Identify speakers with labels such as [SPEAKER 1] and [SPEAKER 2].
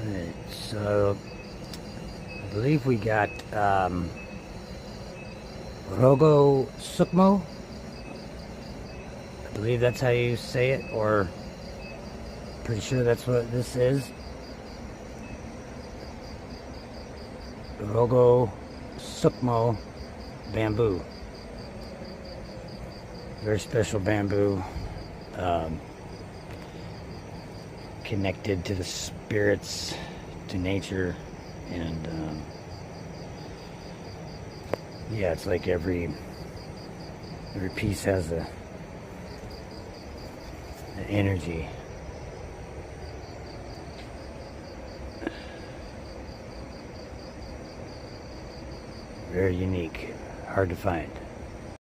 [SPEAKER 1] Alright, so I believe we got Rogo Sukmo. I believe that's how you say it, or pretty sure that's what this is. Rogo Sukmo bamboo. Very special bamboo. Connected to the spirits, to nature, and yeah, it's like every piece has an energy. Very unique, hard to find.